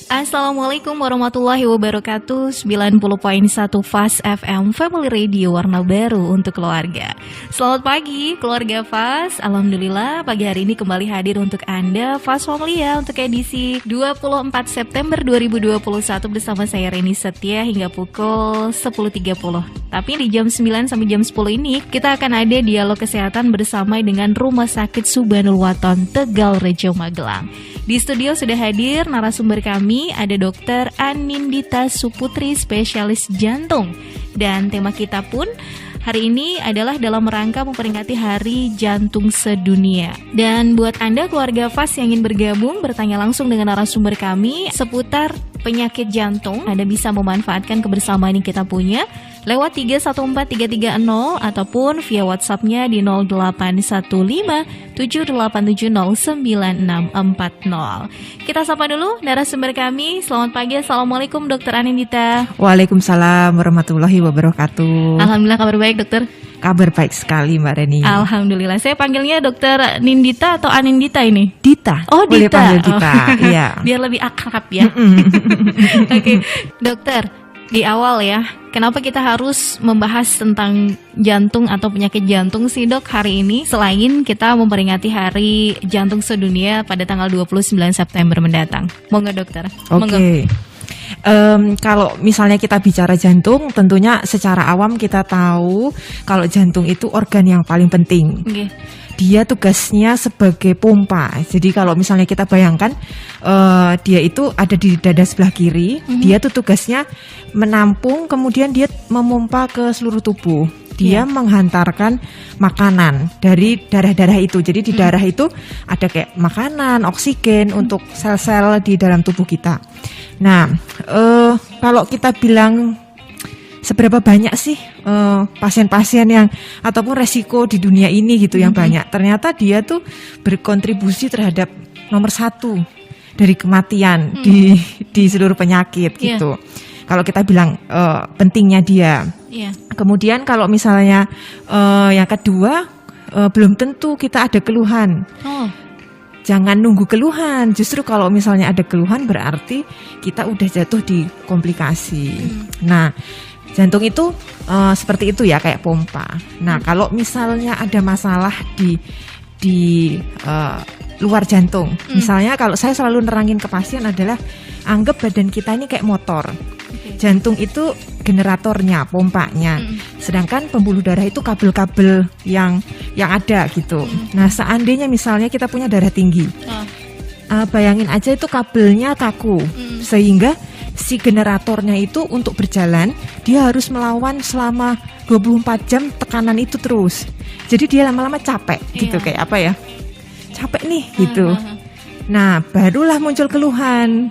Assalamualaikum warahmatullahi wabarakatuh. 90.1 Fast FM Family Radio, warna baru untuk keluarga. Selamat pagi keluarga Fast. Alhamdulillah pagi hari ini kembali hadir untuk Anda Fast Family ya, untuk edisi 24 September 2021 bersama saya Reni Setia hingga pukul 10.30. Tapi di jam 9 sampai jam 10 ini kita akan ada dialog kesehatan bersama dengan Rumah Sakit Subhanul Waton Tegal Rejo Magelang. Di studio sudah hadir narasumber kami, ada Dr. Anindita Suputri, spesialis jantung. Dan tema kita pun hari ini adalah dalam rangka memperingati Hari Jantung Sedunia. Dan buat Anda keluarga FAS yang ingin bergabung, bertanya langsung dengan narasumber kami seputar penyakit jantung, Anda bisa memanfaatkan kebersamaan yang kita punya lewat 314330 ataupun via WhatsApp-nya di 081578709640. Kita sapa dulu narasumber kami. Selamat pagi, Assalamualaikum Dr. Anindita. Waalaikumsalam warahmatullahi wabarakatuh. Alhamdulillah kabar baik dokter. Kabar baik sekali Mbak Reni. Alhamdulillah. Saya panggilnya Dokter Nindita atau Anindita ini? Dita. Oh, boleh Dita. panggil Dita. Iya. Biar lebih akrab ya. Oke, dokter. Di awal ya, kenapa kita harus membahas tentang jantung atau penyakit jantung sih dok hari ini, selain kita memperingati Hari Jantung Sedunia pada tanggal 29 September mendatang? Monggo dokter. Oke. Kalau misalnya kita bicara jantung, tentunya secara awam kita tahu kalau jantung itu organ yang paling penting. Okay. Dia tugasnya sebagai pompa. Jadi kalau misalnya kita bayangkan dia itu ada di dada sebelah kiri, dia tuh tugasnya menampung, kemudian dia memompa ke seluruh tubuh. Dia menghantarkan makanan dari darah-darah itu. Jadi di darah itu ada kayak makanan, oksigen untuk sel-sel di dalam tubuh kita. Nah, kalau kita bilang seberapa banyak sih pasien-pasien yang ataupun resiko di dunia ini gitu yang banyak, ternyata dia tuh berkontribusi terhadap nomor 1 dari kematian di seluruh penyakit gitu. Kalau kita bilang pentingnya dia. Kemudian kalau misalnya yang kedua, belum tentu kita ada keluhan. Jangan nunggu keluhan. Justru kalau misalnya ada keluhan berarti kita udah jatuh di komplikasi. Nah, jantung itu seperti itu ya, kayak pompa. Nah, kalau misalnya ada masalah di luar jantung, misalnya kalau saya selalu nerangin ke pasien adalah anggap badan kita ini kayak motor. Jantung itu generatornya, pompanya. Sedangkan pembuluh darah itu kabel-kabel yang ada gitu. Nah, seandainya misalnya kita punya darah tinggi, bayangin aja itu kabelnya kaku, sehingga si generatornya itu untuk berjalan dia harus melawan selama 24 jam tekanan itu terus. Jadi dia lama-lama capek gitu, kayak apa ya? Capek nih gitu. Nah, barulah muncul keluhan.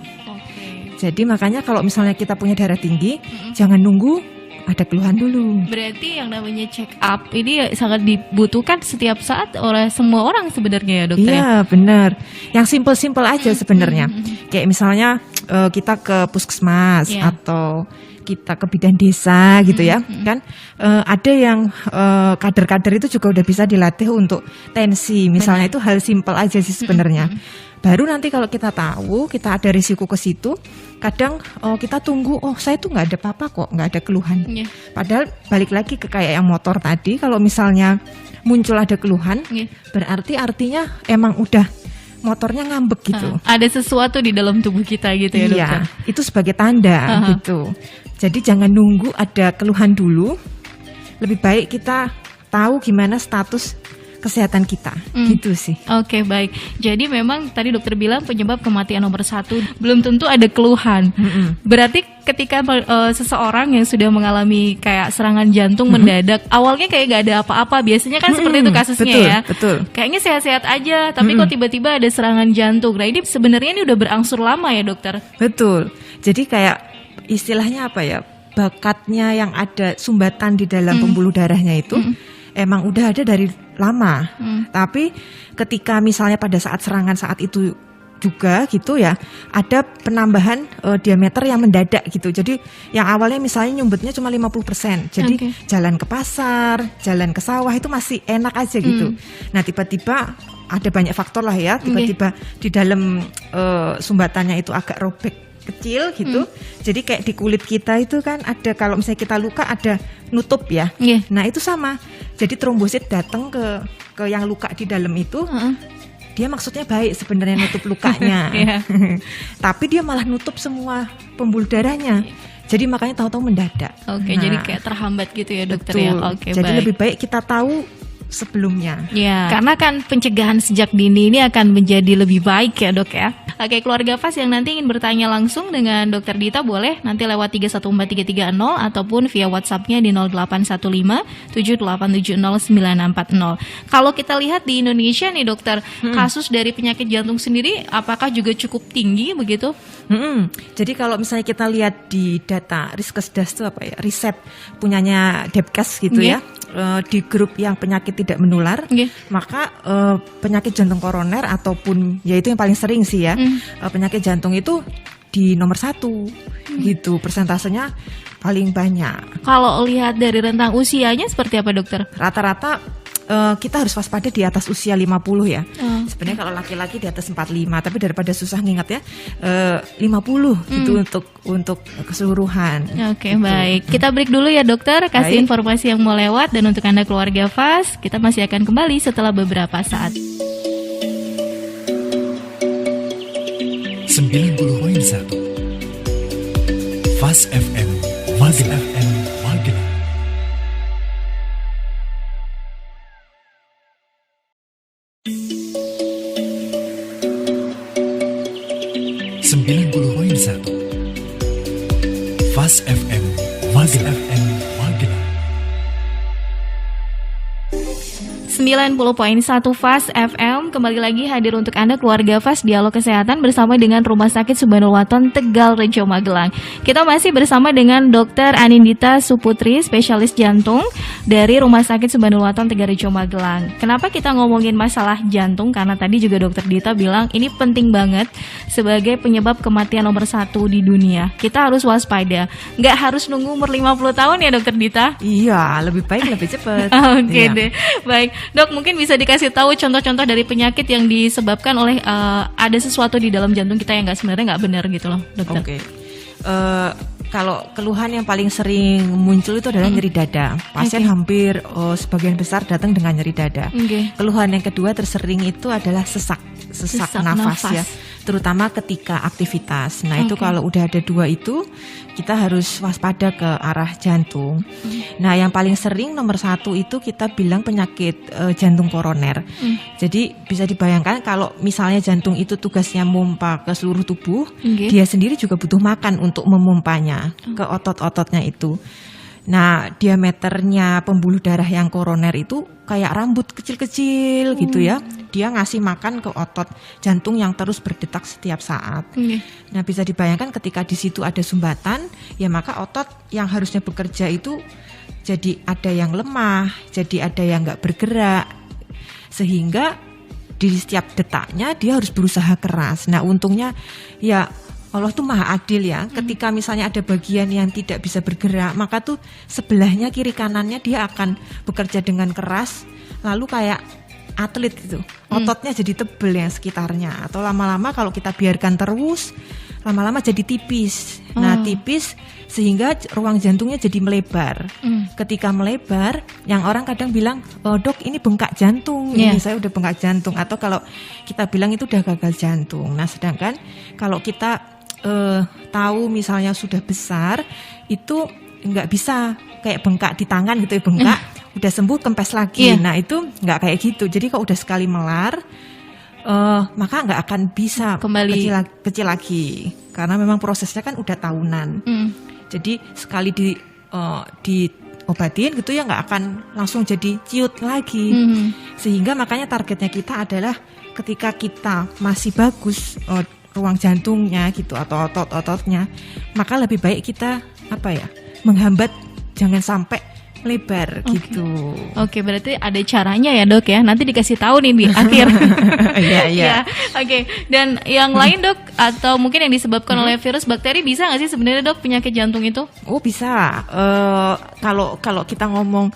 Jadi makanya kalau misalnya kita punya darah tinggi, jangan nunggu ada keluhan dulu. Berarti yang namanya check up ini sangat dibutuhkan setiap saat oleh semua orang sebenarnya ya dokter? Iya benar. Yang simpel-simpel aja sebenarnya. Kayak misalnya kita ke puskesmas atau kita ke bidan desa gitu ya, kan ada yang kader-kader itu juga udah bisa dilatih untuk tensi. Misalnya itu hal simpel aja sih sebenarnya. Baru nanti kalau kita tahu kita ada risiko ke situ, kadang kita tunggu, saya tuh nggak ada apa-apa kok, nggak ada keluhan. Padahal balik lagi ke kayak yang motor tadi, kalau misalnya muncul ada keluhan, berarti artinya emang udah motornya ngambek gitu. Ada sesuatu di dalam tubuh kita gitu ya dokter? Iya, itu sebagai tanda gitu. Jadi jangan nunggu ada keluhan dulu, lebih baik kita tahu gimana status kesehatan kita, gitu sih. Oke, baik. Jadi memang tadi dokter bilang penyebab kematian nomor 1 belum tentu ada keluhan. Berarti ketika seseorang yang sudah mengalami kayak serangan jantung mendadak, awalnya kayak gak ada apa-apa, biasanya kan seperti itu kasusnya betul. Kayaknya sehat-sehat aja, tapi kok tiba-tiba ada serangan jantung. Nah ini sebenarnya ini udah berangsur lama ya dokter? Betul. Jadi kayak istilahnya apa ya, bakatnya yang ada sumbatan di dalam pembuluh darahnya itu emang udah ada dari lama. Tapi ketika misalnya pada saat serangan saat itu juga gitu ya, ada penambahan diameter yang mendadak gitu. Jadi yang awalnya misalnya nyumbetnya cuma 50%. Jadi jalan ke pasar, jalan ke sawah itu masih enak aja gitu. Nah, tiba-tiba ada banyak faktor lah ya, tiba-tiba di dalam sumbatannya itu agak robek kecil gitu. Jadi kayak di kulit kita itu kan ada, kalau misalnya kita luka ada nutup ya. Nah itu sama. Jadi trombosit datang ke yang luka di dalam itu. Dia maksudnya baik sebenarnya nutup lukanya. Tapi dia malah nutup semua pembuluh darahnya. Jadi makanya tahu-tahu mendadak. Jadi kayak terhambat gitu ya dokter ya. Jadi lebih baik kita tahu sebelumnya. Karena kan pencegahan sejak dini ini akan menjadi lebih baik ya dok ya. Keluarga FAS yang nanti ingin bertanya langsung dengan dokter Dita boleh nanti lewat 314330 ataupun via WhatsApp-nya di 0815 78709640. Kalau kita lihat di Indonesia nih dokter, kasus dari penyakit jantung sendiri apakah juga cukup tinggi begitu? Jadi kalau misalnya kita lihat di data Riskesdas itu apa ya, riset punyanya Depkes gitu ya, di grup yang penyakit tidak menular, maka penyakit jantung koroner ataupun yaitu yang paling sering sih ya, penyakit jantung itu di nomor 1 gitu, persentasenya paling banyak. Kalau lihat dari rentang usianya seperti apa dokter? Rata-rata kita harus waspada di atas usia 50 ya. Sebenarnya kalau laki-laki di atas 45, tapi daripada susah ngingat ya, 50 gitu untuk keseluruhan. Gitu. Baik. Kita break dulu ya dokter, kasih informasi yang mau lewat, dan untuk Anda keluarga FAS, kita masih akan kembali setelah beberapa saat. 90.1 FAS FM Magelang. 90.1 FAS FM Magelang. 90.1 FAS FM kembali lagi hadir untuk Anda keluarga FAS Dialog Kesehatan bersama dengan Rumah Sakit Subhanul Waton Tegal Rejo Magelang. Kita masih bersama dengan Dr. Anindita Suputri, spesialis jantung dari Rumah Sakit Subhanul Waton Tegal Rejo Magelang. Kenapa kita ngomongin masalah jantung? Karena tadi juga Dr. Dita bilang ini penting banget sebagai penyebab kematian nomor 1 di dunia. Kita harus waspada. Nggak harus nunggu umur 50 tahun ya Dr. Dita? Iya, lebih baik lebih cepat. Deh. Baik. Dok, mungkin bisa dikasih tahu contoh-contoh dari penyakit yang disebabkan oleh ada sesuatu di dalam jantung kita yang sebenarnya nggak benar gitu loh, dokter. Kalau keluhan yang paling sering muncul itu adalah nyeri dada. Pasien hampir sebagian besar datang dengan nyeri dada. Keluhan yang kedua tersering itu adalah sesak nafas ya, terutama ketika aktivitas. Nah itu kalau udah ada 2 itu, kita harus waspada ke arah jantung. Nah yang paling sering nomor 1 itu kita bilang penyakit jantung koroner. Jadi bisa dibayangkan kalau misalnya jantung itu tugasnya memompa ke seluruh tubuh, dia sendiri juga butuh makan untuk memompanya ke otot-ototnya itu. Nah diameternya pembuluh darah yang koroner itu kayak rambut kecil-kecil gitu ya. Dia ngasih makan ke otot jantung yang terus berdetak setiap saat. Nah bisa dibayangkan ketika di situ ada sumbatan, ya maka otot yang harusnya bekerja itu jadi ada yang lemah, jadi ada yang nggak bergerak, sehingga di setiap detaknya dia harus berusaha keras. Nah untungnya ya Allah tuh maha adil ya, ketika misalnya ada bagian yang tidak bisa bergerak, maka tuh sebelahnya kiri kanannya dia akan bekerja dengan keras, lalu kayak atlet gitu, ototnya jadi tebel yang sekitarnya. Atau lama-lama kalau kita biarkan terus, lama-lama jadi tipis. Nah tipis sehingga ruang jantungnya jadi melebar. Ketika melebar, yang orang kadang bilang, oh dok ini bengkak jantung, ini saya udah bengkak jantung. Atau kalau kita bilang itu udah gagal jantung. Nah sedangkan kalau kita tahu misalnya sudah besar, itu nggak bisa kayak bengkak di tangan gitu ya, bengkak udah sembuh kempes lagi. Nah itu nggak kayak gitu. Jadi kalau udah sekali melar, maka nggak akan bisa kembali kecil lagi, karena memang prosesnya kan udah tahunan. Jadi sekali diobatin gitu ya nggak akan langsung jadi ciut lagi. Sehingga makanya targetnya kita adalah ketika kita masih bagus ruang jantungnya gitu atau otot-ototnya, maka lebih baik kita menghambat jangan sampai melebar gitu. Oke, berarti ada caranya ya dok ya. Nanti dikasih tahu nih di akhir. Iya. Ya, oke. Dan yang lain dok, atau mungkin yang disebabkan oleh virus, bakteri, bisa nggak sih sebenarnya dok penyakit jantung itu? Oh bisa. Kalau kita ngomong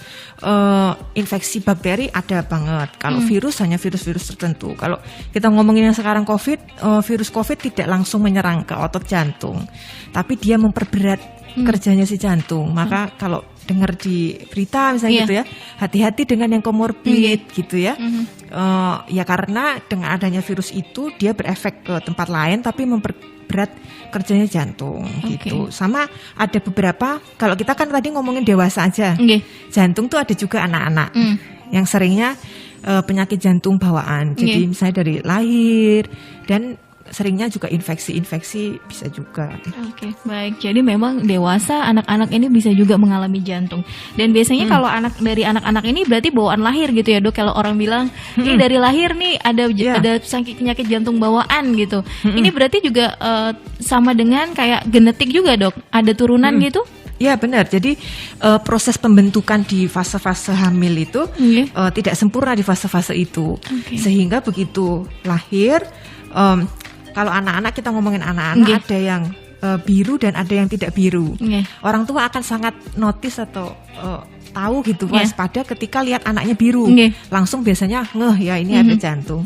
infeksi bakteri ada banget. Kalau virus hanya virus-virus tertentu. Kalau kita ngomongin yang sekarang COVID, virus COVID tidak langsung menyerang ke otot jantung, tapi dia memperberat kerjanya si jantung. Maka kalau dengar di berita misalnya gitu ya, hati-hati dengan yang komorbid gitu ya. Ya karena dengan adanya virus itu dia berefek ke tempat lain tapi memperberat kerjanya jantung gitu. Sama ada beberapa, kalau kita kan tadi ngomongin dewasa aja, jantung tuh ada juga anak-anak yang seringnya penyakit jantung bawaan. Jadi misalnya dari lahir, dan seringnya juga infeksi bisa juga. Oke, baik. Jadi memang dewasa, anak-anak ini bisa juga mengalami jantung. Dan biasanya kalau dari anak-anak ini berarti bawaan lahir gitu ya dok. Kalau orang bilang, ini dari lahir nih ada penyakit jantung bawaan gitu. Ini berarti juga sama dengan kayak genetik juga dok. Ada turunan gitu? Ya benar. Jadi proses pembentukan di fase-fase hamil itu tidak sempurna di fase-fase itu. Sehingga begitu lahir, kalau anak-anak, kita ngomongin anak-anak, ada yang biru dan ada yang tidak biru. Orang tua akan sangat notice atau tahu gitu, waspada ketika lihat anaknya biru. Langsung biasanya ngeh ya ini ada jantung.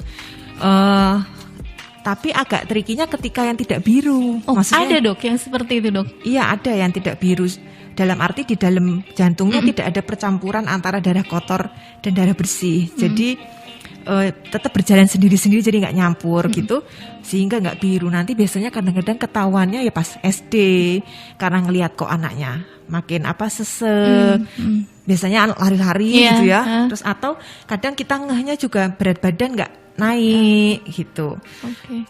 Tapi agak trikinya ketika yang tidak biru. Maksudnya, ada dok yang seperti itu dok? Iya, ada yang tidak biru. Dalam arti di dalam jantungnya tidak ada percampuran antara darah kotor dan darah bersih. Jadi tetap berjalan sendiri-sendiri, jadi nggak nyampur gitu, sehingga nggak biru. Nanti biasanya kadang-kadang ketahuannya ya pas SD, karena ngelihat kok anaknya makin sesek, biasanya lari-lari gitu ya. Terus atau kadang kita ngehnya juga berat badan nggak naik gitu.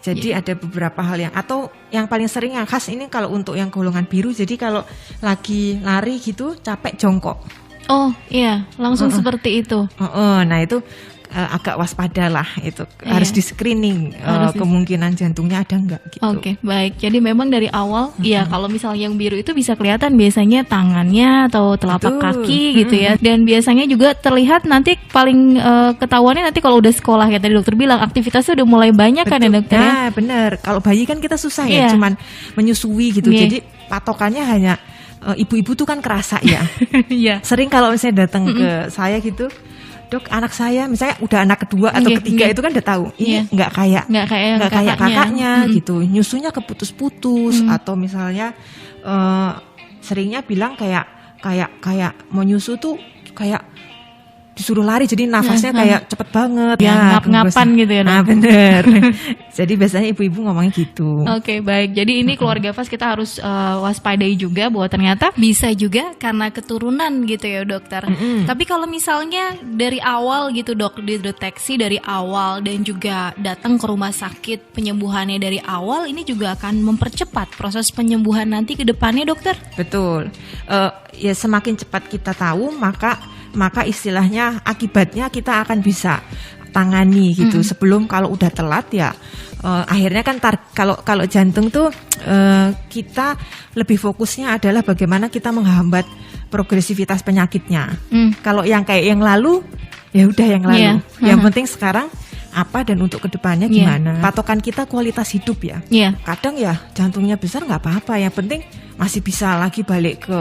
Jadi ada beberapa hal atau yang paling sering yang khas ini kalau untuk yang golongan biru, jadi kalau lagi lari gitu capek jongkok. Oh iya, langsung seperti itu. Nah itu agak waspada lah, itu harus di screening kemungkinan jantungnya ada enggak gitu. Oke, baik. Jadi memang dari awal ya kalau misalnya yang biru itu bisa kelihatan biasanya tangannya atau telapak kaki gitu ya. Dan biasanya juga terlihat nanti paling ketahuannya nanti kalau udah sekolah, kayak tadi dokter bilang aktivitasnya udah mulai banyak. Kan ya dokter. Nah, benar. Kalau bayi kan kita susah ya, cuman menyusui gitu. Jadi patokannya hanya ibu-ibu tuh kan kerasa ya. Sering kalau misalnya datang ke saya gitu, dok, anak saya misalnya udah anak kedua atau ketiga itu kan udah tahu ini nggak kayak kakaknya gitu, nyusunya keputus-putus, atau misalnya seringnya bilang kayak mau nyusu tuh kayak disuruh lari, jadi nafasnya kayak cepet banget ngap-ngapan gitu ya. Nah bener. Jadi biasanya ibu-ibu ngomongnya gitu. Oke, baik. Jadi ini keluarga Fas kita harus waspadai juga bahwa ternyata bisa juga karena keturunan gitu ya dokter. Tapi kalau misalnya dari awal gitu dok, dideteksi dari awal dan juga datang ke rumah sakit, penyembuhannya dari awal, ini juga akan mempercepat proses penyembuhan nanti ke depannya dokter. Betul. Ya semakin cepat kita tahu, maka istilahnya akibatnya kita akan bisa tangani gitu. Sebelum kalau udah telat ya akhirnya kan kalau jantung tuh kita lebih fokusnya adalah bagaimana kita menghambat progresivitas penyakitnya. Kalau yang kayak yang lalu ya udah yang lalu. Yang penting sekarang apa dan untuk kedepannya gimana. Patokan kita kualitas hidup ya. Kadang ya jantungnya besar nggak apa-apa, yang penting masih bisa lagi balik ke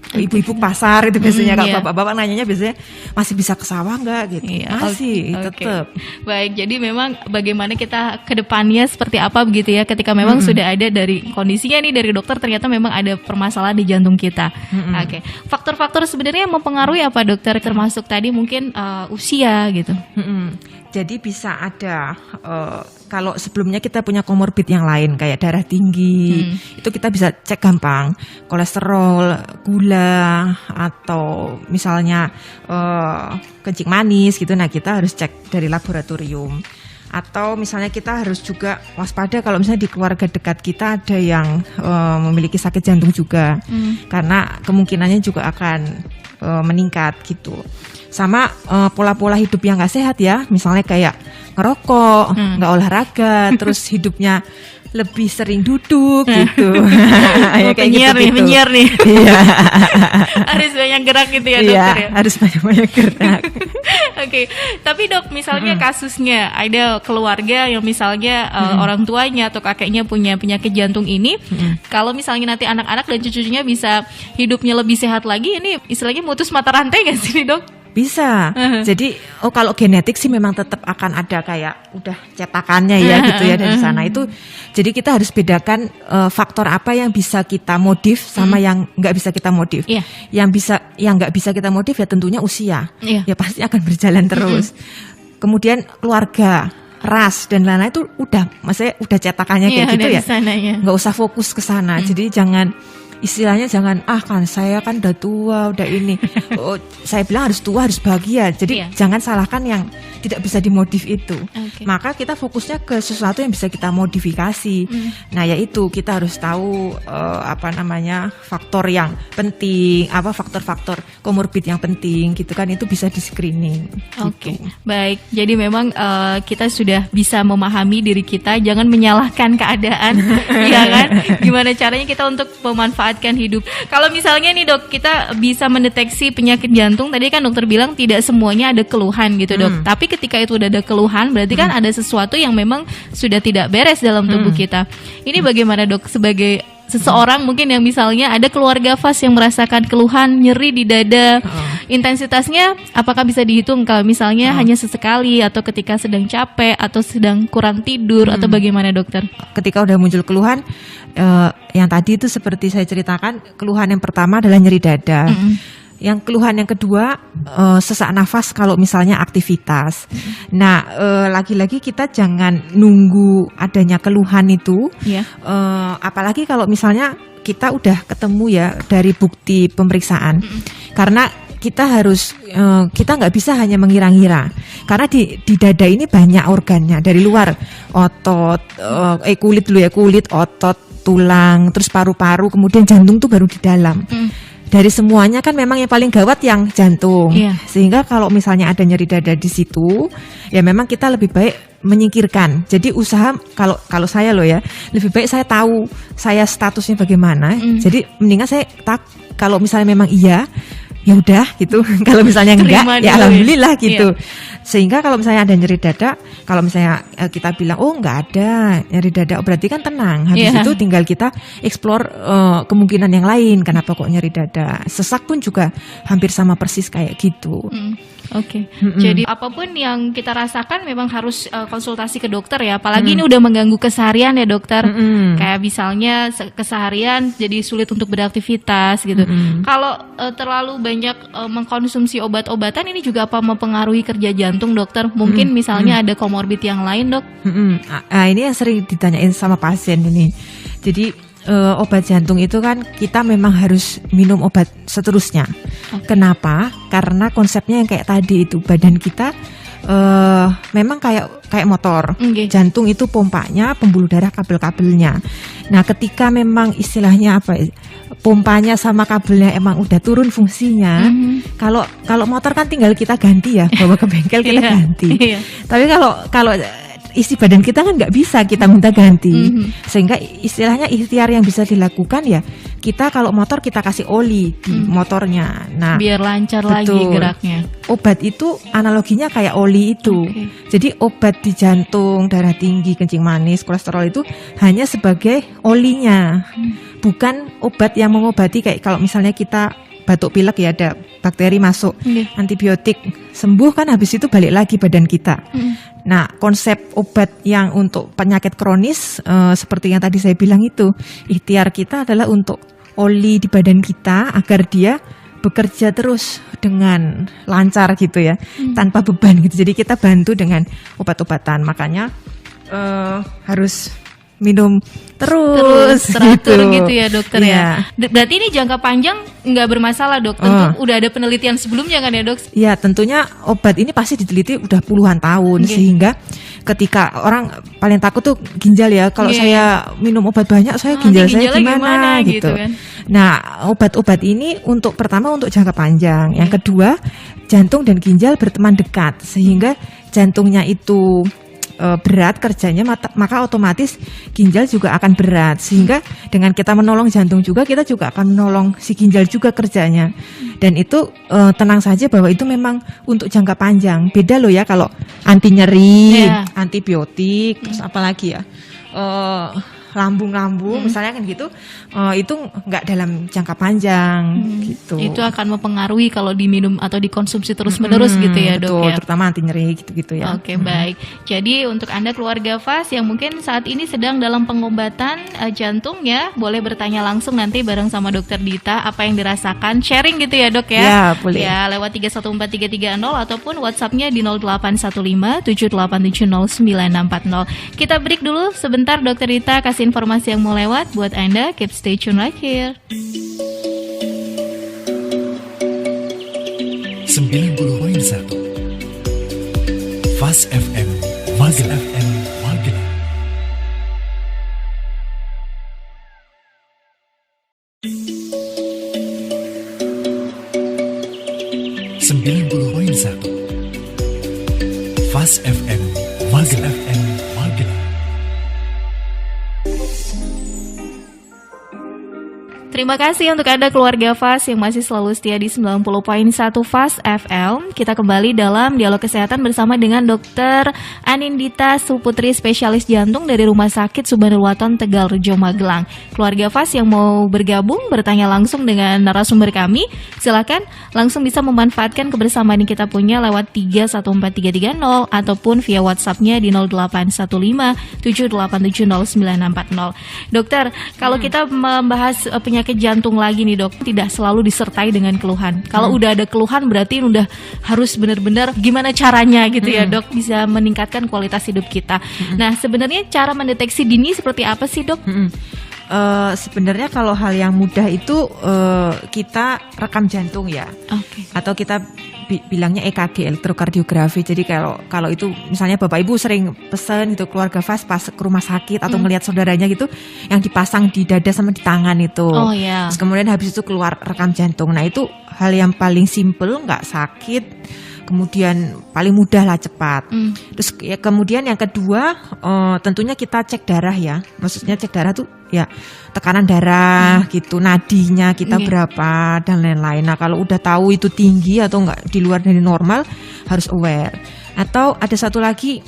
ibu-ibu pasar itu biasanya. Kalau bapak-bapak nanyanya biasanya masih bisa ke sawah nggak gitu. Masih tetap. Baik, jadi memang bagaimana kita ke depannya seperti apa begitu ya, ketika memang sudah ada dari kondisinya nih dari dokter ternyata memang ada permasalahan di jantung kita. Oke. Faktor-faktor sebenarnya yang mempengaruhi apa dokter, termasuk tadi mungkin usia gitu. Jadi bisa ada kalau sebelumnya kita punya komorbid yang lain kayak darah tinggi, itu kita bisa cek gampang, kolesterol, gula, atau misalnya kencing manis gitu. Nah kita harus cek dari laboratorium. Atau misalnya kita harus juga waspada kalau misalnya di keluarga dekat kita ada yang memiliki sakit jantung juga, karena kemungkinannya juga akan meningkat gitu. Sama pola-pola hidup yang nggak sehat ya, misalnya kayak ngerokok, nggak olahraga, terus hidupnya lebih sering duduk gitu. Ya, kayak penyiar nih. Iya. Harus banyak gerak gitu ya Iya, dokter ya. harus banyak gerak. Oke, tapi dok misalnya kasusnya ada keluarga yang misalnya orang tuanya atau kakeknya punya penyakit jantung ini, kalau misalnya nanti anak-anak dan cucunya bisa hidupnya lebih sehat lagi, ini istilahnya mutus mata rantai nggak sih dok? Bisa. Jadi kalau genetik sih memang tetap akan ada kayak udah cetakannya ya gitu ya dari sana itu. Jadi kita harus bedakan faktor apa yang bisa kita modif sama yang nggak bisa kita modif. Iya. Yang nggak bisa kita modif ya tentunya usia. Iya. Ya pasti akan berjalan terus. Kemudian keluarga, ras dan lain-lain itu maksudnya udah cetakannya kayak gitu ya. Nggak usah fokus ke sana. Jadi istilahnya jangan kan saya kan udah tua udah ini saya bilang harus tua harus bahagia, jadi jangan salahkan yang tidak bisa dimodif itu. Maka kita fokusnya ke sesuatu yang bisa kita modifikasi. Nah yaitu kita harus tahu faktor yang penting, faktor-faktor komorbid yang penting gitu kan, itu bisa di screening. Oke, baik. Jadi memang kita sudah bisa memahami diri kita, jangan menyalahkan keadaan, ya kan? Gimana caranya kita untuk memanfaatkan hidup. Kalau misalnya nih dok, kita bisa mendeteksi penyakit jantung, tadi kan dokter bilang tidak semuanya ada keluhan gitu dok. Tapi ketika itu udah ada keluhan, berarti kan ada sesuatu yang memang sudah tidak beres dalam tubuh kita. Ini bagaimana dok, sebagai seseorang mungkin yang misalnya ada keluarga Fas yang merasakan keluhan nyeri di dada, intensitasnya apakah bisa dihitung kalau misalnya hanya sesekali atau ketika sedang capek atau sedang kurang tidur atau bagaimana dokter? Ketika udah muncul keluhan, yang tadi itu seperti saya ceritakan, keluhan yang pertama adalah nyeri dada. Yang keluhan yang kedua sesak nafas kalau misalnya aktivitas. Nah lagi-lagi kita jangan nunggu adanya keluhan itu, apalagi kalau misalnya kita udah ketemu ya dari bukti pemeriksaan. Karena kita harus kita nggak bisa hanya mengira-ngira, karena di dada ini banyak organnya dari luar, otot, kulit, otot, tulang, terus paru-paru, kemudian jantung tuh baru di dalam. Dari semuanya kan memang yang paling gawat yang jantung. Sehingga kalau misalnya ada nyeri dada di situ, ya memang kita lebih baik menyingkirkan. Jadi usaha kalau saya loh ya, lebih baik saya tahu saya statusnya bagaimana. Jadi mendingan saya kalau misalnya memang iya, ya udah gitu. Kalau misalnya enggak, ya alhamdulillah gitu. Sehingga kalau misalnya ada nyeri dada, kalau misalnya kita bilang enggak ada nyeri dada, berarti kan tenang. Habis itu tinggal kita explore kemungkinan yang lain. Kenapa kok nyeri dada? Sesak pun juga hampir sama persis kayak gitu. Jadi apapun yang kita rasakan memang harus konsultasi ke dokter ya. Apalagi ini udah mengganggu keseharian ya dokter. Kayak misalnya keseharian jadi sulit untuk beraktivitas gitu. Kalau terlalu banyak mengkonsumsi obat-obatan, ini juga apa mempengaruhi kerja jantung dokter? Mungkin misalnya ada komorbid yang lain dok? Ini yang sering ditanyain sama pasien ini. Jadi obat jantung itu kan kita memang harus minum obat seterusnya. Kenapa? Karena konsepnya yang kayak tadi itu, badan kita memang kayak motor. Jantung itu pompanya, pembuluh darah kabel-kabelnya. Nah, ketika memang istilahnya pompanya sama kabelnya emang udah turun fungsinya. Kalau motor kan tinggal kita ganti ya, bawa ke bengkel kita ganti. Tapi kalau isi badan kita kan nggak bisa kita minta ganti. Sehingga istilahnya ikhtiar yang bisa dilakukan ya, kita kalau motor kita kasih oli di motornya. Nah, biar lancar lagi geraknya. Obat itu analoginya kayak oli itu. Jadi obat di jantung, darah tinggi, kencing manis, kolesterol itu hanya sebagai olinya. Bukan obat yang mengobati kayak kalau misalnya kita batuk pilek ya, ada bakteri masuk, antibiotik sembuh kan, habis itu balik lagi badan kita. Nah, konsep obat yang untuk penyakit kronis seperti yang tadi saya bilang itu, ikhtiar kita adalah untuk oli di badan kita agar dia bekerja terus dengan lancar gitu ya, tanpa beban gitu. Jadi kita bantu dengan obat-obatan, makanya harus minum terus teratur gitu ya dokter ya. Berarti ini jangka panjang nggak bermasalah dok? Tentu udah ada penelitian sebelumnya kan ya dok? Ya tentunya obat ini pasti diteliti udah puluhan tahun, sehingga ketika orang paling takut tuh ginjal ya. Kalau Iya, saya minum obat banyak, saya ginjal saya ginjalnya gimana gitu. kan. Nah, obat-obat ini pertama untuk jangka panjang. Yang kedua, jantung dan ginjal berteman dekat sehingga jantungnya itu berat kerjanya, maka otomatis ginjal juga akan berat, sehingga dengan kita menolong jantung juga, kita juga akan menolong si ginjal juga kerjanya. Dan itu tenang saja bahwa itu memang untuk jangka panjang. Beda loh ya kalau anti nyeri, antibiotik, terus apalagi ya lambung-lambung misalnya kan gitu, itu nggak dalam jangka panjang gitu. Itu akan mempengaruhi kalau diminum atau dikonsumsi terus-menerus gitu ya, Dok, betul, ya. terutama anti nyeri gitu-gitu ya. Oke, baik. Jadi untuk Anda keluarga FAS yang mungkin saat ini sedang dalam pengobatan jantung ya, boleh bertanya langsung nanti bareng sama Dokter Dita apa yang dirasakan, sharing gitu ya, Dok ya. Ya, boleh. Ya, lewat 314330 ataupun WhatsApp-nya di 0815 78709640. Kita break dulu sebentar, Dokter Dita kasih informasi yang mau lewat buat Anda. Keep stay tune right here. 90.1 Fast FM Magelang. Magelang. Fast FM Magelang. Terima kasih untuk Anda keluarga FAS yang masih selalu setia di 90.1 FAS FM. Kita kembali dalam dialog kesehatan bersama dengan Dr. Anindita Suputri, spesialis jantung dari Rumah Sakit Subhanul-Waton Tegalrejo Magelang. Keluarga FAS yang mau bergabung, bertanya langsung dengan narasumber kami, silakan langsung bisa memanfaatkan kebersamaan yang kita punya lewat 314330 ataupun via WhatsApp-nya di 0815 78709640. Dokter, kalau kita membahas penyakit jantung lagi nih, Dok, tidak selalu disertai dengan keluhan. Kalau udah ada keluhan berarti udah harus benar-benar gimana caranya gitu ya, Dok, bisa meningkatkan kualitas hidup kita. Nah, sebenarnya cara mendeteksi dini seperti apa sih, Dok? Sebenarnya kalau hal yang mudah itu kita rekam jantung ya, atau kita bilangnya EKG, elektrokardiografi. Jadi kalau itu misalnya Bapak Ibu sering pesan itu keluarga FAS pas ke rumah sakit atau ngelihat saudaranya gitu yang dipasang di dada sama di tangan itu. Terus kemudian habis itu keluar rekam jantung. Nah, itu hal yang paling simple, nggak sakit. Kemudian paling mudah lah, cepat. Terus ya, kemudian yang kedua tentunya kita cek darah ya. Maksudnya cek darah tuh ya tekanan darah gitu, nadinya kita berapa dan lain-lain. Nah, kalau udah tahu itu tinggi atau enggak di luar dari normal, harus aware. Atau ada satu lagi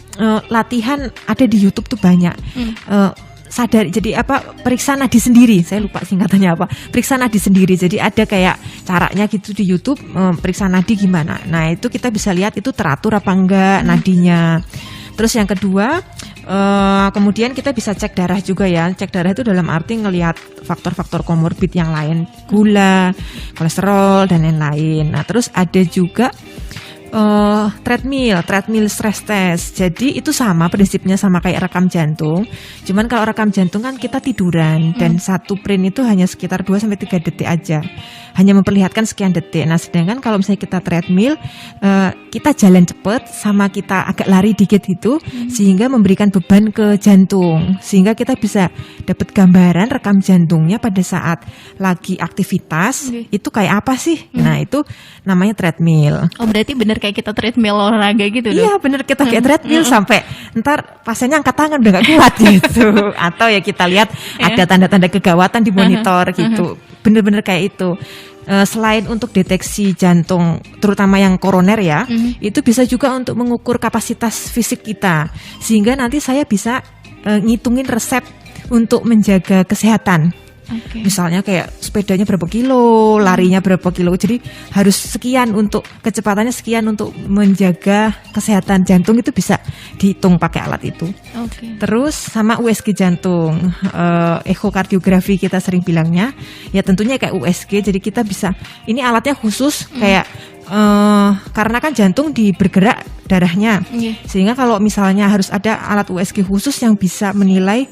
latihan ada di YouTube tuh banyak. Sadari, jadi periksa nadi sendiri, saya lupa singkatannya apa, periksa nadi sendiri. Jadi ada kayak caranya gitu di YouTube, periksa nadi gimana. Nah, itu kita bisa lihat itu teratur apa enggak nadinya. Terus yang kedua, kemudian kita bisa cek darah juga ya. Cek darah itu dalam arti ngelihat faktor-faktor komorbid yang lain, gula, kolesterol dan lain-lain. Nah, terus ada juga treadmill stress test. Jadi itu sama prinsipnya, sama kayak rekam jantung. Cuman kalau rekam jantung kan kita tiduran dan satu print itu hanya sekitar 2-3 detik aja. Hanya memperlihatkan sekian detik. Nah, sedangkan kalau misalnya kita treadmill, kita jalan cepat sama kita agak lari dikit itu, sehingga memberikan beban ke jantung. Sehingga kita bisa dapat gambaran rekam jantungnya pada saat lagi aktivitas, itu kayak apa sih? Nah, itu namanya treadmill. Oh, berarti benar kayak kita treadmill olahraga gitu, Dok? Iya, bener, kita kayak treadmill sampai ntar pasiennya angkat tangan udah gak kuat gitu. Atau ya kita lihat ada tanda-tanda kegawatan di monitor gitu. Bener-bener kayak itu. Selain untuk deteksi jantung, terutama yang koroner ya, itu bisa juga untuk mengukur kapasitas fisik kita. Sehingga nanti saya bisa ngitungin resep untuk menjaga kesehatan. Misalnya kayak sepedanya berapa kilo, larinya berapa kilo, jadi harus sekian untuk kecepatannya, sekian untuk menjaga kesehatan jantung, itu bisa dihitung pakai alat itu. Terus sama USG jantung, ekokardiografi kita sering bilangnya, ya tentunya kayak USG. Jadi kita bisa, ini alatnya khusus kayak karena kan jantung bergerak darahnya, sehingga kalau misalnya harus ada alat USG khusus yang bisa menilai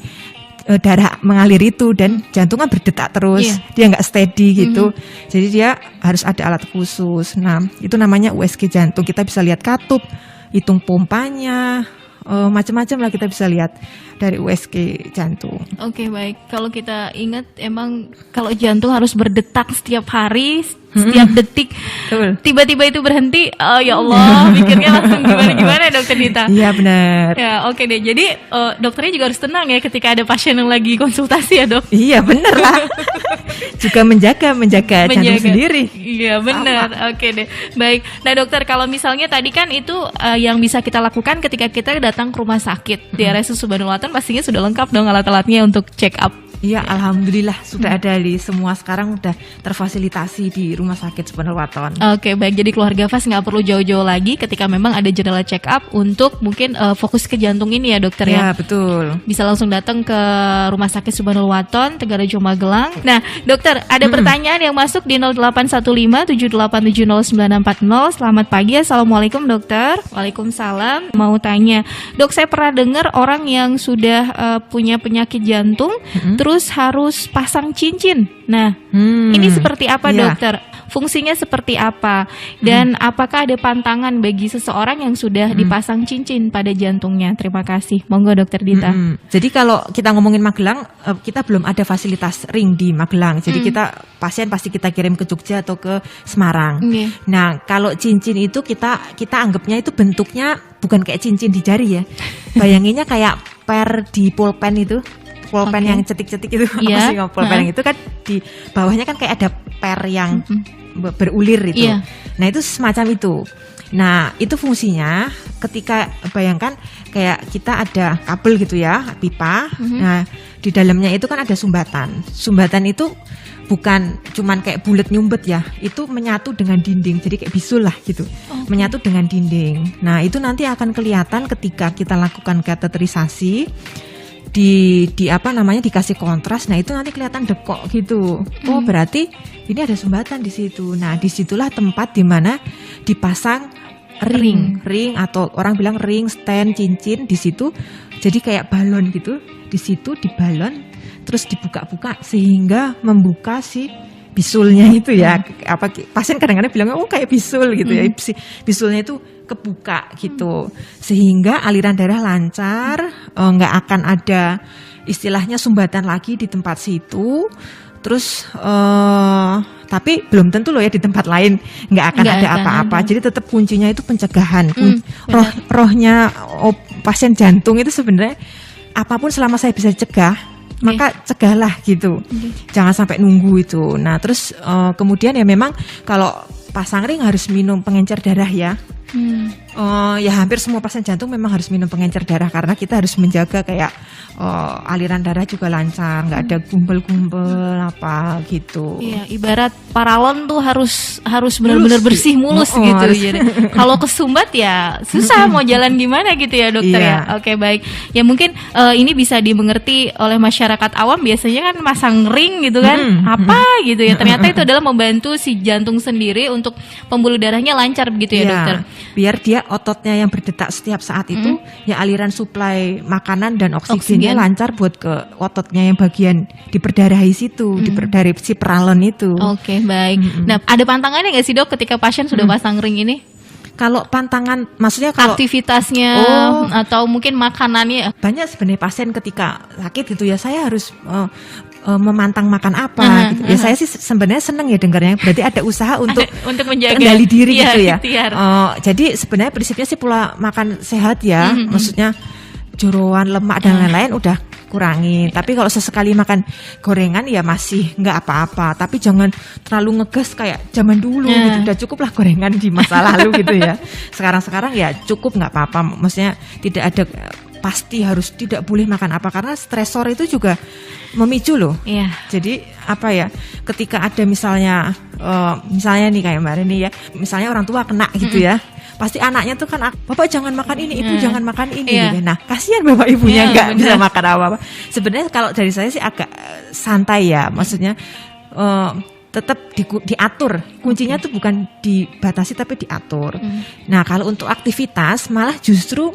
darah mengalir itu, dan jantungnya berdetak terus, dia nggak steady gitu. Jadi dia harus ada alat khusus. Nah, itu namanya USG jantung. Kita bisa lihat katup, hitung pompanya, macam-macam lah kita bisa lihat dari USG jantung. Oke, baik. Kalau kita ingat emang kalau jantung harus berdetak setiap hari, setiap detik. Betul. Tiba-tiba itu berhenti. Oh ya Allah, mikirnya langsung gimana-gimana Dokter Dita. Iya benar. Ya, oke deh. Jadi dokternya juga harus tenang ya ketika ada pasien yang lagi konsultasi ya, Dok. Iya benar lah. Juga menjaga jantung sendiri. Iya benar. Oke deh. Baik. Nah dokter, kalau misalnya tadi kan itu yang bisa kita lakukan ketika kita datang ke rumah sakit di RSUD Subhanul Waton, pastinya sudah lengkap dong alat-alatnya untuk check up. Iya, alhamdulillah sudah ada di semua, sekarang udah terfasilitasi di Rumah Sakit Subhanul Waton. Oke, baik. Jadi keluarga FAS nggak perlu jauh-jauh lagi ketika memang ada general check up untuk mungkin fokus ke jantung ini ya dokter ya. Ya betul. Bisa langsung datang ke Rumah Sakit Subhanul Waton, Tegarajo Magelang. Nah, dokter, ada pertanyaan yang masuk di 081578709640. Selamat pagi, assalamualaikum dokter. Waalaikumsalam. Mau tanya, dok, saya pernah dengar orang yang sudah punya penyakit jantung, terus harus pasang cincin. Nah, ini seperti apa dokter? Fungsinya seperti apa? Dan apakah ada pantangan bagi seseorang yang sudah dipasang cincin pada jantungnya? Terima kasih. Monggo dokter Dita. Jadi kalau kita ngomongin Magelang, kita belum ada fasilitas ring di Magelang. Jadi kita pasien pasti kita kirim ke Jogja atau ke Semarang. Nah, kalau cincin itu kita anggapnya itu bentuknya bukan kayak cincin di jari ya. Bayanginnya kayak per di pulpen itu. Pulpen yang cetik-cetik itu, apa sih pulpen yang itu kan di bawahnya kan kayak ada per yang berulir itu. Nah itu semacam itu. Nah itu fungsinya ketika bayangkan kayak kita ada kabel gitu ya, pipa. Nah di dalamnya itu kan ada sumbatan. Sumbatan itu bukan cuman kayak bulat nyumbet ya, itu menyatu dengan dinding, jadi kayak bisul lah gitu, menyatu dengan dinding. Nah itu nanti akan kelihatan ketika kita lakukan kateterisasi. Di apa namanya dikasih kontras, nah itu nanti kelihatan dekok gitu. Oh berarti ini ada sumbatan di situ. Nah disitulah tempat dimana dipasang ring atau orang bilang ring, stand, cincin di situ. Jadi kayak balon gitu. Di situ di balon terus dibuka-buka sehingga membuka si bisulnya itu ya. Apa pasien kadang-kadang bilangnya oh kayak bisul gitu ya. Bisulnya itu kebuka gitu sehingga aliran darah lancar, nggak akan ada istilahnya sumbatan lagi di tempat situ. Terus tapi belum tentu loh ya di tempat lain nggak akan ada apa-apa. Jadi tetap kuncinya itu pencegahan. Rohnya pasien jantung itu sebenarnya apapun selama saya bisa cegah, maka cegahlah gitu. Jangan sampai nunggu itu. Nah terus kemudian ya memang kalau pasang ring harus minum pengencer darah ya. Ya hampir semua pasien jantung memang harus minum pengencer darah karena kita harus menjaga kayak aliran darah juga lancar, nggak ada gumpal-gumpal apa gitu. Iya, ibarat paralon tuh harus benar-benar bersih mulus gitu. Jadi kalau kesumbat ya susah mau jalan gimana gitu ya dokter ya. Oke baik. Ya mungkin ini bisa dimengerti oleh masyarakat awam, biasanya kan masang ring gitu kan, apa gitu ya. Ternyata itu adalah membantu si jantung sendiri untuk pembuluh darahnya lancar begitu ya dokter. Biar dia ototnya yang berdetak setiap saat itu ya aliran suplai makanan dan oksigennya lancar buat ke ototnya yang bagian diperdarahi situ, diperdarahi si peralon itu. Oke, baik. Nah, ada pantangannya nggak sih dok ketika pasien sudah pasang ring ini? Kalau pantangan, maksudnya kalau aktivitasnya atau mungkin makanannya? Banyak sebenarnya pasien ketika sakit gitu ya, saya harus memantang makan apa gitu. Ya saya sih sebenarnya seneng ya dengarnya. Berarti ada usaha untuk menjaga kendali diri gitu ya. Jadi sebenarnya prinsipnya sih pola makan sehat ya. Maksudnya jeroan, lemak dan lain-lain udah kurangin. Tapi kalau sesekali makan gorengan ya masih nggak apa-apa. Tapi jangan terlalu ngegas kayak zaman dulu gitu. Udah cukup lah gorengan di masa lalu gitu ya. Sekarang ya cukup nggak apa-apa. Maksudnya tidak ada pasti harus tidak boleh makan apa karena stresor itu juga memicu loh. Jadi apa ya? Ketika ada misalnya nih kayak kemarin nih ya, misalnya orang tua kena gitu ya. Pasti anaknya tuh kan, bapak jangan makan ini, ibu jangan makan ini gitu. Nah kasihan bapak ibunya nggak bisa makan apa-apa. Sebenarnya kalau dari saya sih agak santai ya, maksudnya tetap diatur. Kuncinya tuh bukan dibatasi tapi diatur. Nah kalau untuk aktivitas malah justru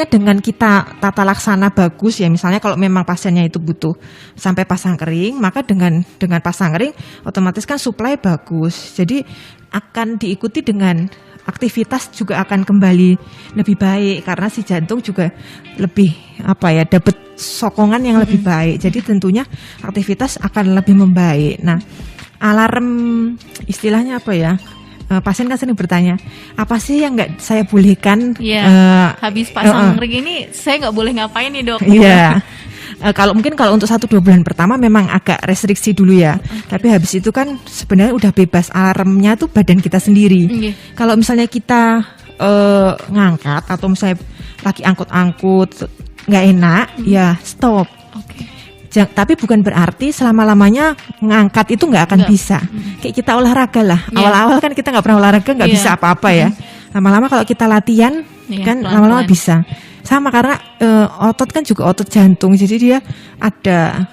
dengan kita tata laksana bagus ya, misalnya kalau memang pasiennya itu butuh sampai pasang kering, maka dengan pasang kering otomatis kan suplai bagus. Jadi akan diikuti dengan aktivitas juga akan kembali lebih baik karena si jantung juga lebih dapat sokongan yang lebih baik. Jadi tentunya aktivitas akan lebih membaik. Nah, alarm istilahnya apa ya? Pasien kan sering bertanya, apa sih yang nggak saya bolehkan? Habis pasang ring ini saya nggak boleh ngapain nih dok? Iya. Kalau untuk 1-2 bulan pertama memang agak restriksi dulu ya. Tapi habis itu kan sebenarnya udah bebas, alarmnya tuh badan kita sendiri. Kalau misalnya kita ngangkat atau misalnya lagi angkut-angkut nggak enak, ya stop. Tapi bukan berarti selama-lamanya ngangkat itu nggak akan bisa. Kayak kita olahraga lah. Awal-awal kan kita nggak pernah olahraga, nggak bisa apa-apa ya. Lama-lama kalau kita latihan kan lama-lama bisa. Sama karena otot kan juga otot jantung. Jadi dia ada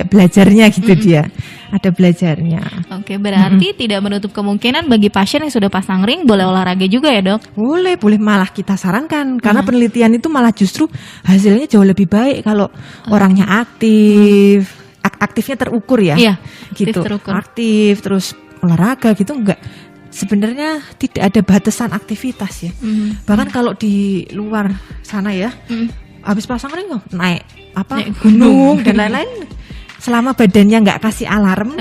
belajarnya gitu dia. Ada belajarnya. Oke, berarti tidak menutup kemungkinan bagi pasien yang sudah pasang ring boleh olahraga juga ya dok? Boleh malah kita sarankan karena penelitian itu malah justru hasilnya jauh lebih baik kalau orangnya aktif, aktifnya terukur ya. Iya, gitu. terukur. Aktif terus olahraga gitu enggak. Sebenarnya tidak ada batasan aktivitas ya. Bahkan kalau di luar sana ya, habis pasang ring naik gunung dan lain-lain. Selama badannya nggak kasih alarm,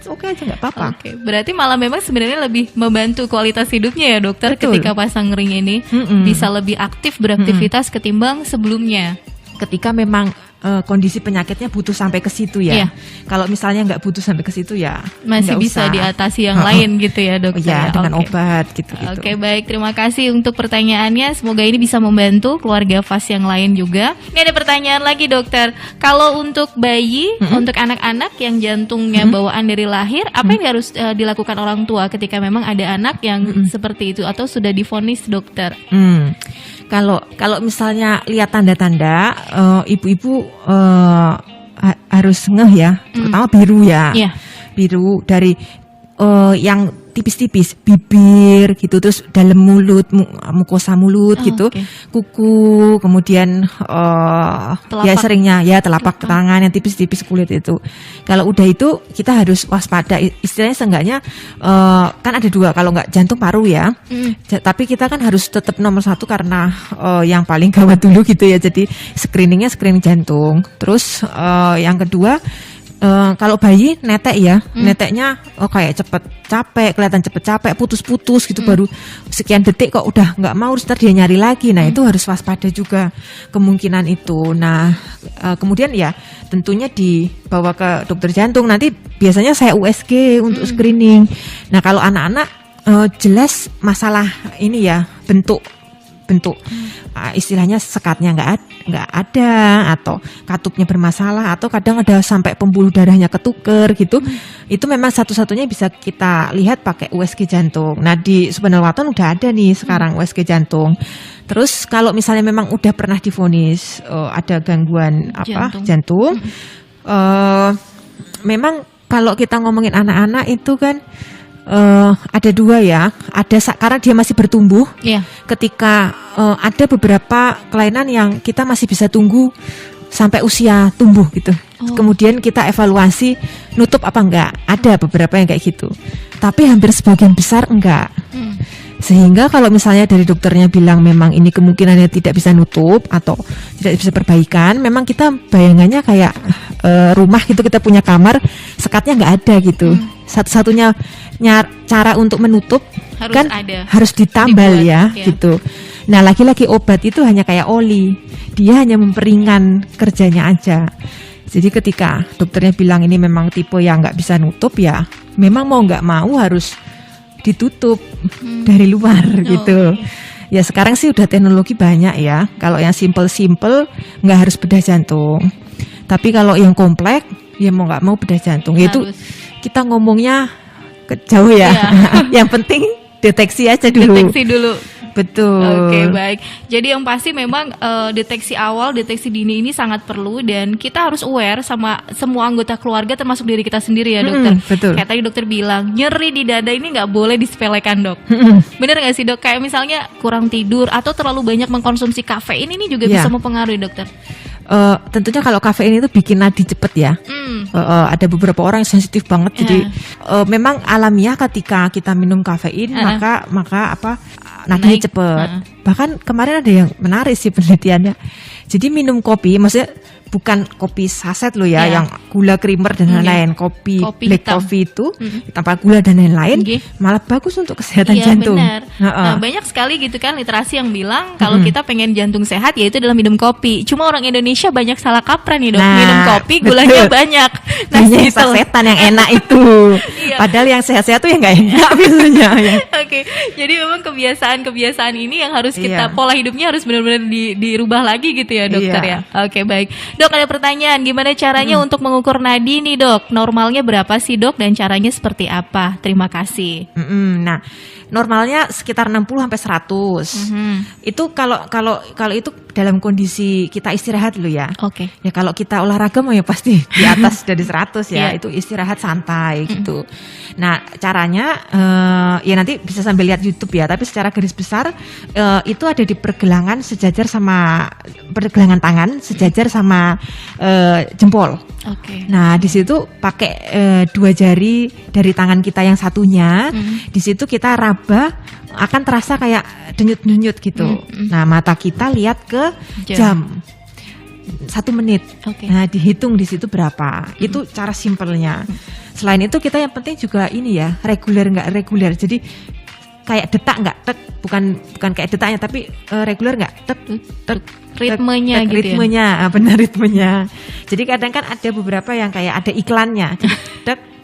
oke aja nggak apa-apa. Oke, berarti malah memang sebenarnya lebih membantu kualitas hidupnya ya dokter. Betul. Ketika pasang ring ini bisa lebih aktif beraktivitas ketimbang sebelumnya. Ketika memang kondisi penyakitnya butuh sampai ke situ ya. Iya. Kalau misalnya nggak butuh sampai ke situ ya masih nggak bisa usah. diatasi yang lain gitu ya dokter. Ya, dengan Oke. obat gitu. Oke, baik, terima kasih untuk pertanyaannya. Semoga ini bisa membantu keluarga FAS yang lain juga. Ini ada pertanyaan lagi dokter. Kalau untuk bayi, untuk anak-anak yang jantungnya bawaan dari lahir, apa yang harus dilakukan orang tua ketika memang ada anak yang seperti itu atau sudah divonis dokter? Kalau misalnya lihat tanda-tanda, ibu-ibu harus ngeh ya, terutama biru ya, biru dari yang tipis-tipis, bibir gitu, terus dalam mulut, mukosa mulut gitu, kuku, kemudian ya seringnya ya telapak tangan yang tipis-tipis kulit itu. Kalau udah itu kita harus waspada. Istilahnya seenggaknya kan ada dua, kalau nggak jantung paru ya. Tapi kita kan harus tetap nomor 1 karena yang paling gawat dulu gitu ya. Jadi screening jantung. Terus yang kedua, kalau bayi netek ya, neteknya kayak cepet capek, kelihatan cepet capek, putus-putus gitu, baru sekian detik kok udah nggak mau, terus dia nyari lagi. Nah itu harus waspada juga kemungkinan itu. Nah kemudian ya tentunya dibawa ke dokter jantung. Nanti biasanya saya USG untuk screening. Nah kalau anak-anak jelas masalah ini ya, bentuk istilahnya sekatnya nggak ada, atau katupnya bermasalah, atau kadang ada sampai pembuluh darahnya ketuker gitu. Itu memang satu-satunya bisa kita lihat pakai USG jantung. Nah di Subhanal Waton udah ada nih sekarang USG jantung. Terus kalau misalnya memang udah pernah divonis ada gangguan jantung, memang kalau kita ngomongin anak-anak itu kan ada dua ya, karena dia masih bertumbuh. Ketika ada beberapa kelainan yang kita masih bisa tunggu sampai usia tumbuh gitu. Kemudian kita evaluasi nutup apa enggak. Ada beberapa yang kayak gitu. Tapi hampir sebagian besar enggak. Sehingga kalau misalnya dari dokternya bilang memang ini kemungkinannya tidak bisa nutup atau tidak bisa perbaikan, memang kita bayangannya kayak rumah gitu, kita punya kamar, sekatnya nggak ada gitu. Satu-satunya cara untuk menutup harus ditambal gitu. Nah lagi-lagi obat itu hanya kayak oli, dia hanya memperingan kerjanya aja. Jadi ketika dokternya bilang ini memang tipe yang nggak bisa nutup, ya memang mau nggak mau harus ditutup dari luar gitu. Ya sekarang sih udah teknologi banyak ya. Kalau yang simple nggak harus bedah jantung. Tapi kalau yang kompleks ya mau nggak mau bedah jantung. Yaitu kita ngomongnya jauh ya. Yang penting deteksi aja dulu. Deteksi dulu. Betul. Oke, baik. Jadi yang pasti memang deteksi awal, deteksi dini ini sangat perlu, dan kita harus aware sama semua anggota keluarga termasuk diri kita sendiri ya dokter. Betul. Kayak tadi dokter bilang, nyeri di dada ini nggak boleh disepelekan dok. Bener nggak sih dok? Kayak misalnya kurang tidur atau terlalu banyak mengkonsumsi kafein ini juga bisa mempengaruhi dokter. tentunya kalau kafein itu bikin nadi cepet ya. Ada beberapa orang yang sensitif banget, jadi memang alamiah ketika kita minum kafein maka nadinya Naik. cepet. Bahkan kemarin ada yang menarik sih penelitiannya. Jadi minum kopi, maksudnya bukan kopi saset loh ya, yang gula creamer dan lain-lain. Kopi black hitam. coffee itu tanpa gula dan lain-lain malah bagus untuk kesehatan jantung. Benar. Nah, banyak sekali gitu kan literasi yang bilang kalau kita pengen jantung sehat yaitu dalam minum kopi. Cuma orang Indonesia banyak salah kaprah nih dok, minum kopi gulanya banyak. Nah, yang sasetan yang enak itu. Padahal yang sehat-sehat tuh yang nggak enak biasanya. Oke, jadi memang kebiasaan ini yang harus kita pola hidupnya harus benar-benar dirubah lagi gitu ya dokter ya. Oke, baik. Dok, ada pertanyaan, gimana caranya untuk mengukur nadi nih dok? Normalnya berapa sih dok dan caranya seperti apa? Terima kasih. Nah, normalnya sekitar 60 sampai 100. Itu kalau itu dalam kondisi kita istirahat dulu ya. Oke. Ya kalau kita olahraga mau ya pasti di atas dari 100 ya. Itu istirahat santai gitu. Nah, caranya ya nanti bisa sambil lihat YouTube ya, tapi secara garis besar itu ada di pergelangan tangan sejajar sama jempol. Oke. Nah, di situ pakai 2 jari dari tangan kita yang satunya. Di situ kita raba, akan terasa kayak denyut-denyut gitu. Nah, mata kita lihat ke jam. 1 menit. Nah, dihitung di situ berapa. Itu cara simpelnya. Selain itu kita yang penting juga ini ya, reguler nggak reguler. Jadi kayak detak nggak tek, bukan kayak detaknya tapi reguler nggak tek ritmenya gitu ritmenya, ya. Benar ritmenya. Jadi kadang kan ada beberapa yang kayak ada iklannya. Jadi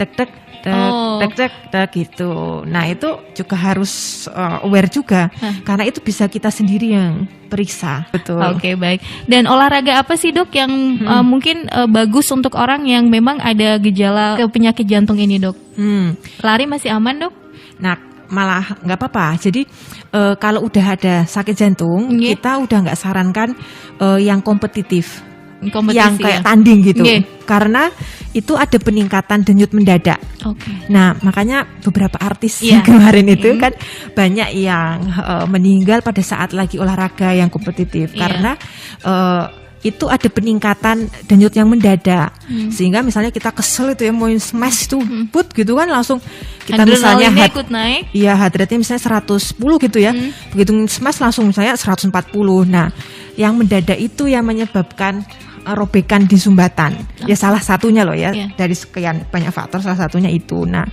tek gitu. Nah, itu juga harus aware juga karena itu bisa kita sendiri yang periksa. Betul. Oke, baik. Dan olahraga apa sih dok yang mungkin bagus untuk orang yang memang ada gejala penyakit jantung ini dok? Lari masih aman dok? Nah, malah nggak apa-apa. Jadi kalau udah ada sakit jantung, kita udah nggak sarankan yang kompetitif. Yang kayak tanding gitu, karena itu ada peningkatan denyut mendadak. Nah, makanya beberapa artis yang kemarin itu kan banyak yang meninggal pada saat lagi olahraga yang kompetitif karena itu ada peningkatan denyut yang mendadak. Sehingga misalnya kita kesel itu ya mau smash tuh put gitu kan, langsung kita misalnya ikut naik. Iya, heart rate-nya misalnya 110 gitu ya. Begitu smash langsung misalnya 140. Nah, yang mendadak itu yang menyebabkan robekan di sumbatan. Ya salah satunya loh ya. Dari sekian banyak faktor salah satunya itu. Nah,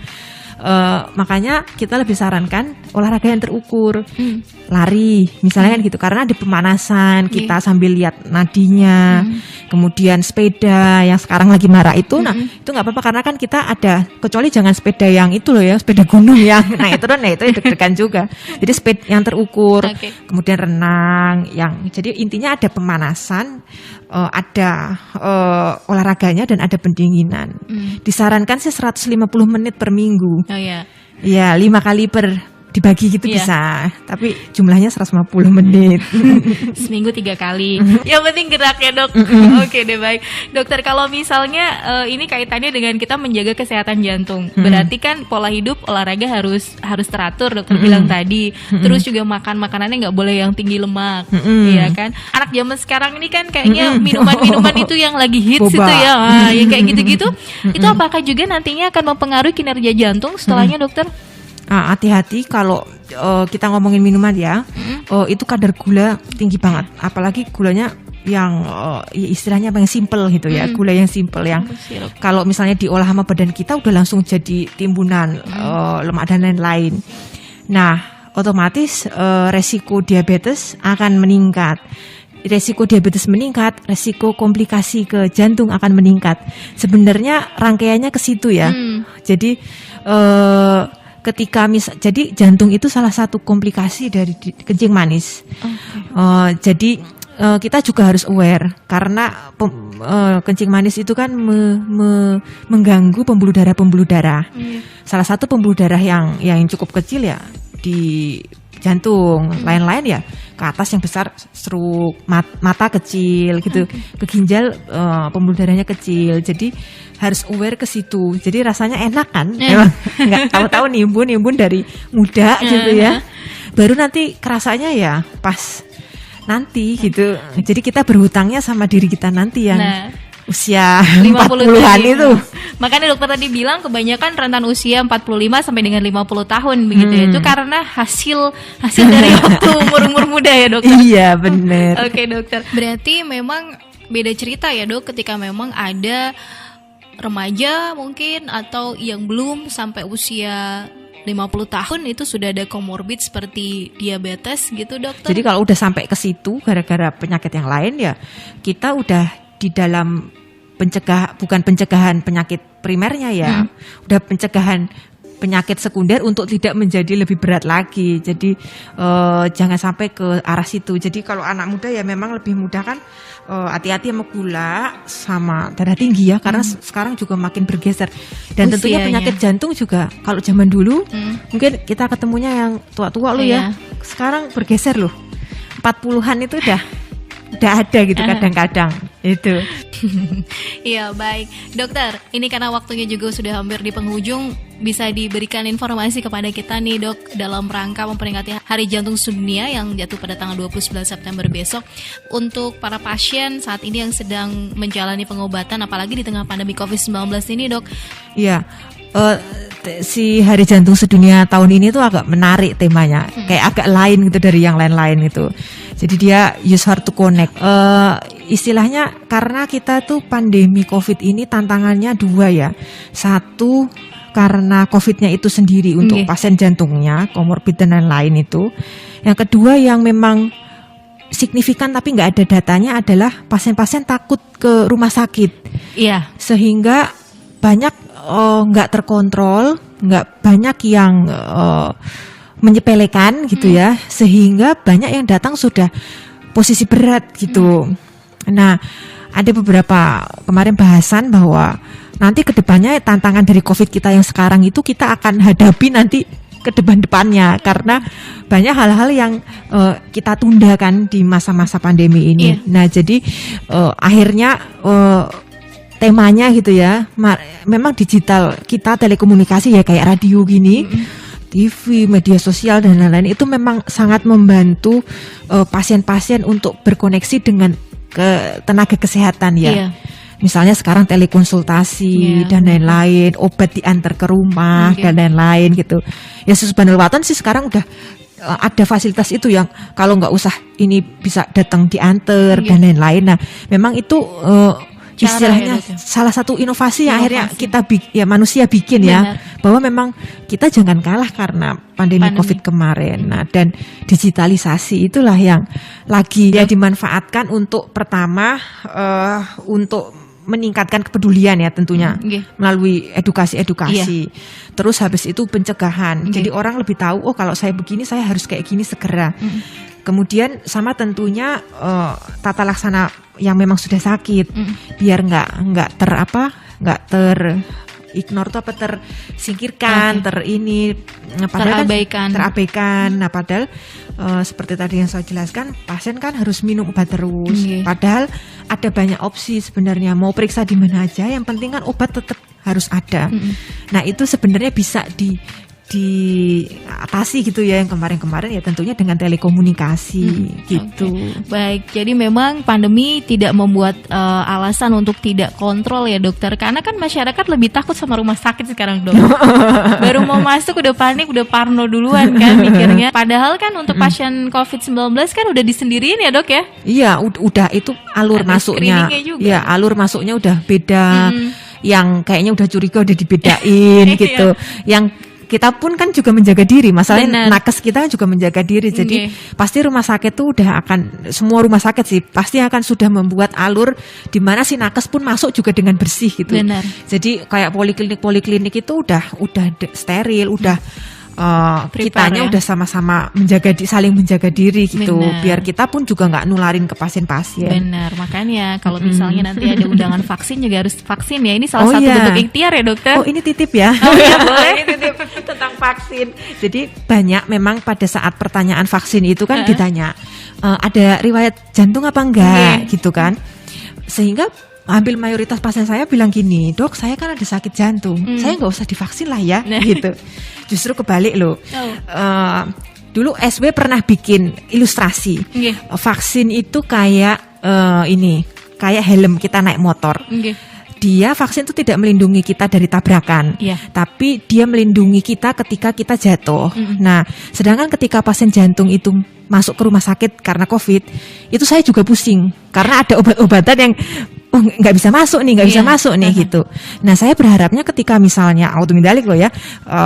makanya kita lebih sarankan olahraga yang terukur. Lari misalnya kan gitu, karena ada pemanasan, kita sambil lihat nadinya. Kemudian sepeda yang sekarang lagi marak itu, nah itu nggak apa-apa karena kan kita ada, kecuali jangan sepeda yang itu loh ya, sepeda gunung yang, nah itu deg-degan juga. Jadi sepeda yang terukur, kemudian renang, yang jadi intinya ada pemanasan, ada olahraganya dan ada pendinginan. Disarankan sih 150 menit per minggu. Ya 5 kali dibagi gitu bisa, tapi jumlahnya 150 menit. Seminggu 3 kali. Yang penting gerak ya dok. Oke deh, baik. Dokter, kalau misalnya ini kaitannya dengan kita menjaga kesehatan jantung, berarti kan pola hidup olahraga harus teratur, dokter bilang tadi. Terus juga makanannya nggak boleh yang tinggi lemak, iya kan? Anak zaman sekarang ini kan kayaknya minuman itu yang lagi hits itu ya, yang kayak gitu-gitu. Itu apakah juga nantinya akan mempengaruhi kinerja jantung setelahnya, dokter? Hati-hati kalau kita ngomongin minuman ya, itu kadar gula tinggi banget, apalagi gulanya yang ya istilahnya yang simple gitu ya, gula yang simple yang kalau misalnya diolah sama badan kita udah langsung jadi timbunan lemak dan lain-lain. Nah, otomatis resiko diabetes akan meningkat. Resiko diabetes meningkat, resiko komplikasi ke jantung akan meningkat. Sebenarnya rangkaiannya ke situ ya. Jadi jadi jantung itu salah satu komplikasi dari kencing manis. Jadi kita juga harus aware karena kencing manis itu kan mengganggu pembuluh darah. Salah satu pembuluh darah yang cukup kecil ya di jantung, lain-lain ya ke atas yang besar stroke, mata kecil gitu, ke ginjal pembuluh darahnya kecil, jadi harus aware ke situ. Jadi rasanya enak kan, emang nggak tahu-tahu nimbun dari muda gitu ya, baru nanti kerasanya ya pas nanti gitu. Jadi kita berhutangnya sama diri kita nanti yang Nah, usia 50 40-an tadi. itu. Makanya dokter tadi bilang kebanyakan rentan usia 45 sampai dengan 50 tahun begitu ya. Itu karena hasil dari waktu umur muda ya, dokter. Iya, bener. Oke, dokter. Berarti memang beda cerita ya, Dok, ketika memang ada remaja mungkin atau yang belum sampai usia 50 tahun itu sudah ada komorbid seperti diabetes gitu, dokter. Jadi kalau udah sampai ke situ gara-gara penyakit yang lain ya kita udah di dalam bukan pencegahan penyakit primernya ya, udah pencegahan penyakit sekunder untuk tidak menjadi lebih berat lagi. Jadi jangan sampai ke arah situ. Jadi kalau anak muda ya memang lebih mudah kan hati-hati sama gula sama darah tinggi ya, karena sekarang juga makin bergeser. Dan tentunya Usianya. penyakit jantung juga kalau zaman dulu mungkin kita ketemunya yang tua-tua loh ya. Sekarang bergeser loh. 40-an itu udah ada gitu kadang-kadang itu. Iya, baik. Dokter, ini karena waktunya juga sudah hampir di penghujung, bisa diberikan informasi kepada kita nih, Dok, dalam rangka memperingati Hari Jantung Sedunia yang jatuh pada tanggal 29 September besok, untuk para pasien saat ini yang sedang menjalani pengobatan apalagi di tengah pandemi COVID-19 ini, Dok. Iya. Si Hari Jantung Sedunia tahun ini tuh agak menarik temanya, kayak agak lain gitu dari yang lain-lain itu. Jadi dia use heart to connect. Istilahnya karena kita tuh pandemi COVID ini tantangannya dua ya. Satu karena COVID-nya itu sendiri untuk pasien jantungnya, komorbid dan lain-lain itu. Yang kedua yang memang signifikan tapi nggak ada datanya adalah pasien-pasien takut ke rumah sakit. Iya. Sehingga banyak nggak terkontrol, nggak banyak yang menyepelekan gitu ya, sehingga banyak yang datang sudah posisi berat gitu. Nah, ada beberapa kemarin bahasan bahwa nanti kedepannya tantangan dari COVID kita yang sekarang itu kita akan hadapi nanti ke depan-depannya, karena banyak hal-hal yang kita tunda kan di masa-masa pandemi ini. Nah, jadi akhirnya temanya gitu ya, memang digital kita telekomunikasi ya kayak radio gini, TV, media sosial dan lain-lain itu memang sangat membantu pasien-pasien untuk berkoneksi dengan tenaga kesehatan ya. Misalnya sekarang telekonsultasi dan lain-lain, obat diantar ke rumah dan lain-lain gitu. Ya Subhanallah Watan sih sekarang udah ada fasilitas itu yang kalau nggak usah ini bisa datang diantar dan lain-lain. Nah, memang itu istilahnya salah satu inovasi yang akhirnya kita manusia bikin ya, bahwa memang kita jangan kalah karena pandemi COVID kemarin. Nah, dan digitalisasi itulah yang lagi dimanfaatkan untuk pertama untuk meningkatkan kepedulian ya tentunya melalui edukasi. Terus habis itu pencegahan. Jadi orang lebih tahu, oh kalau saya begini saya harus kayak gini segera. Kemudian sama tentunya tata laksana yang memang sudah sakit, biar nggak ignore atau tersingkirkan, terabaikan. Nah, padahal seperti tadi yang saya jelaskan, pasien kan harus minum obat terus. Padahal ada banyak opsi sebenarnya, mau periksa di mana aja, yang penting kan obat tetap harus ada. Nah, itu sebenarnya bisa diatasi gitu ya, yang kemarin-kemarin ya tentunya dengan telekomunikasi gitu. Baik, jadi memang pandemi tidak membuat alasan untuk tidak kontrol ya, dokter, karena kan masyarakat lebih takut sama rumah sakit sekarang, Dok. Baru mau masuk udah panik, udah parno duluan kan mikirnya. Padahal kan untuk pasien COVID-19 kan udah disendiriin ya, Dok ya? Iya, udah itu alur ada masuknya. juga. Iya, alur masuknya udah beda. Yang kayaknya udah curiga udah dibedain gitu. Yang kita pun kan juga menjaga diri, masalahnya nakes kita juga menjaga diri. Jadi pasti rumah sakit tuh semua rumah sakit sih pasti akan sudah membuat alur di mana si nakes pun masuk juga dengan bersih gitu. Jadi kayak poliklinik itu udah steril, udah kitanya udah sama-sama saling menjaga diri gitu. Biar kita pun juga nggak nularin ke pasien-pasien. Benar, makanya kalau misalnya nanti ada undangan vaksin juga harus vaksin ya. Ini salah satu bentuk ikhtiar ya, dokter. Oh, ini titip ya. Oh iya, boleh. Ini titip tentang vaksin. Jadi banyak memang pada saat pertanyaan vaksin itu kan ditanya ada riwayat jantung apa enggak gitu kan. Sehingga hampir mayoritas pasien saya bilang gini, Dok, saya kan ada sakit jantung, saya nggak usah divaksin lah ya, gitu. Justru kebalik loh. dulu SW pernah bikin ilustrasi. Nggih. Vaksin itu kayak kayak helm kita naik motor. Nggih. Dia vaksin itu tidak melindungi kita dari tabrakan, Iya. tapi dia melindungi kita ketika kita jatuh. Nah, sedangkan ketika pasien jantung itu masuk ke rumah sakit karena COVID, itu saya juga pusing karena ada obat-obatan yang nggak bisa masuk nih, Iya. gitu. Nah, saya berharapnya ketika misalnya automindalik loh ya,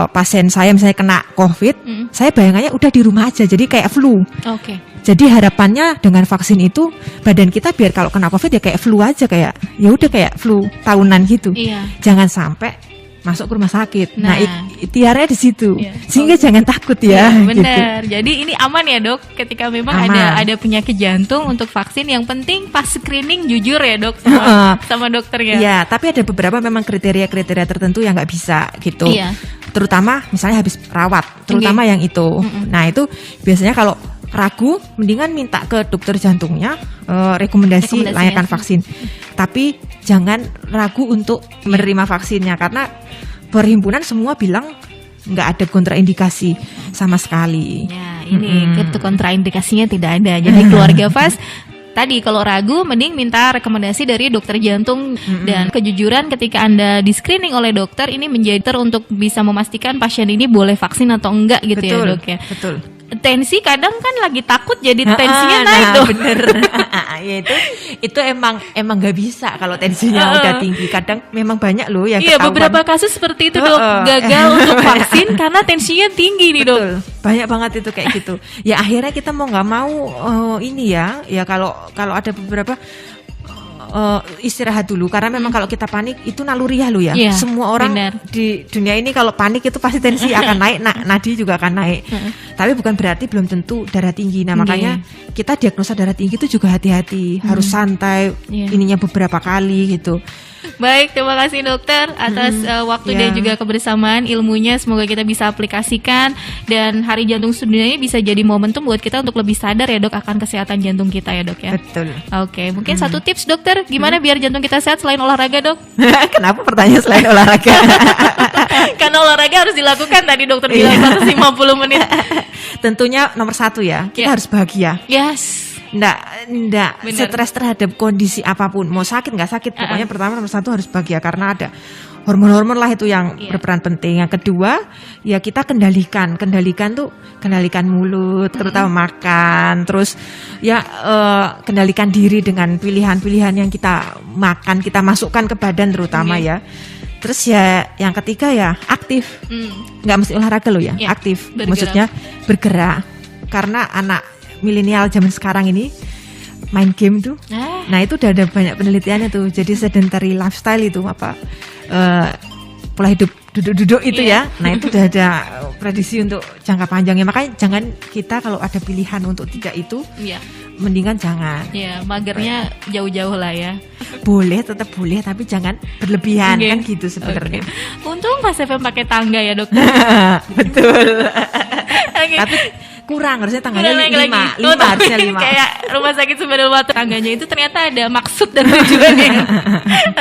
pasien saya misalnya kena COVID, saya bayangannya udah di rumah aja, jadi kayak flu. Oke. Jadi harapannya dengan vaksin itu badan kita biar kalau kena COVID ya kayak flu aja, kayak ya udah kayak flu tahunan gitu. Iya. Jangan sampai masuk ke rumah sakit. Nah, Nah. ikhtiarnya di situ. Iya. Sehingga jangan takut ya. Iya, gitu. benar. Jadi ini aman ya, Dok, ketika memang Aman. ada penyakit jantung untuk vaksin. Yang penting pas screening jujur ya, Dok, sama dokternya. Iya, tapi ada beberapa memang kriteria-kriteria tertentu yang nggak bisa gitu. Iya. Terutama misalnya habis rawat, terutama yang itu. Nah, itu biasanya kalau ragu mendingan minta ke dokter jantungnya rekomendasi Rekomendasinya. layakan vaksin. Tapi jangan ragu untuk menerima vaksinnya karena perhimpunan semua bilang nggak ada kontraindikasi sama sekali. Ya, ini itu kontraindikasinya tidak ada. Jadi keluarga FAS tadi kalau ragu mending minta rekomendasi dari dokter jantung dan kejujuran ketika Anda di screening oleh dokter ini menjadi untuk bisa memastikan pasien ini boleh vaksin atau enggak gitu ya, Dok ya. Betul. Tensi kadang kan lagi takut jadi tensinya naik, Dok. Bener. Ya itu emang nggak bisa kalau tensinya udah tinggi. Kadang memang banyak loh yang Iya, ketahuan. beberapa kasus seperti itu, Dok. Gagal untuk vaksin karena tensinya tinggi nih, Dok. Betul, banyak banget itu kayak gitu. Ya akhirnya kita mau nggak mau ini ya kalau ada beberapa istirahat dulu karena memang kalau kita panik itu naluriah lo ya. Iya, Semua orang benar. di dunia ini kalau panik itu pasti tensi akan naik, nadi juga akan naik. Tapi bukan berarti belum tentu darah tinggi. Nah makanya kita diagnosa darah tinggi itu juga hati-hati, harus santai, Iya. ininya beberapa kali gitu. Baik, terima kasih dokter atas waktu Ya. dan juga kebersamaan ilmunya. Semoga kita bisa aplikasikan dan Hari Jantung Sedunia ini bisa jadi momentum buat kita untuk lebih sadar ya, Dok, akan kesehatan jantung kita ya, Dok ya. Betul. Oke, mungkin satu tips dokter, gimana biar jantung kita sehat selain olahraga, Dok? Kenapa pertanyaan selain olahraga? Karena olahraga harus dilakukan tadi dokter bilang Iya. 150 menit. Tentunya nomor satu ya, kita Ya. harus bahagia. Yes. Nggak Bener. stres terhadap kondisi apapun, mau sakit nggak sakit, pokoknya pertama nomor satu harus bahagia karena ada hormon-hormon lah itu yang Iya. berperan penting. Yang kedua ya kita kendalikan mulut, terutama makan, terus ya kendalikan diri dengan pilihan-pilihan yang kita makan, kita masukkan ke badan terutama Iya. ya. Terus ya yang ketiga ya aktif, nggak mesti olahraga loh ya, Iya, aktif, bergerak. maksudnya bergerak karena anak milenial zaman sekarang ini main game tuh. Nah itu udah ada banyak penelitiannya tuh. Jadi sedentary lifestyle itu pola hidup duduk-duduk itu Iya. ya. Nah itu udah ada prediksi untuk jangka panjangnya. Makanya jangan kita kalau ada pilihan untuk tidak itu, Iya. mendingan jangan. Ya, magernya jauh-jauh lah ya. Boleh, tetap boleh, tapi jangan berlebihan Oke. kan gitu sebenarnya. Untung Mas FM pakai tangga ya, dokter. Betul. Oke. Tapi kurang, harusnya tangganya Kurang naik lima, lagi. Oh, harusnya tapi 5. Kayak rumah sakit Sumber Water tangganya itu ternyata ada maksud dan tujuannya.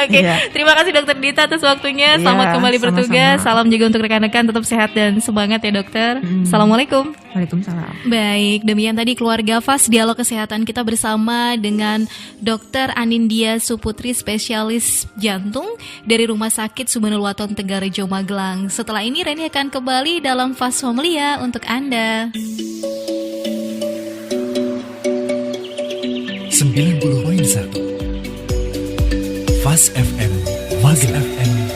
Oke, Iya. terima kasih Dokter Dita atas waktunya. Iya, Selamat kembali bertugas. sama-sama. Salam juga untuk rekan-rekan, tetap sehat dan semangat ya, Dokter. Assalamualaikum. Waalaikumsalam. Baik, demikian tadi keluarga FAS dialog kesehatan kita bersama dengan Dr. Anindya Suputri, spesialis jantung dari Rumah Sakit Sumenulwaton Tegarejo Magelang. Setelah ini Reni akan kembali dalam FAS Familia untuk Anda. 90.1 Fast FM Magelang FM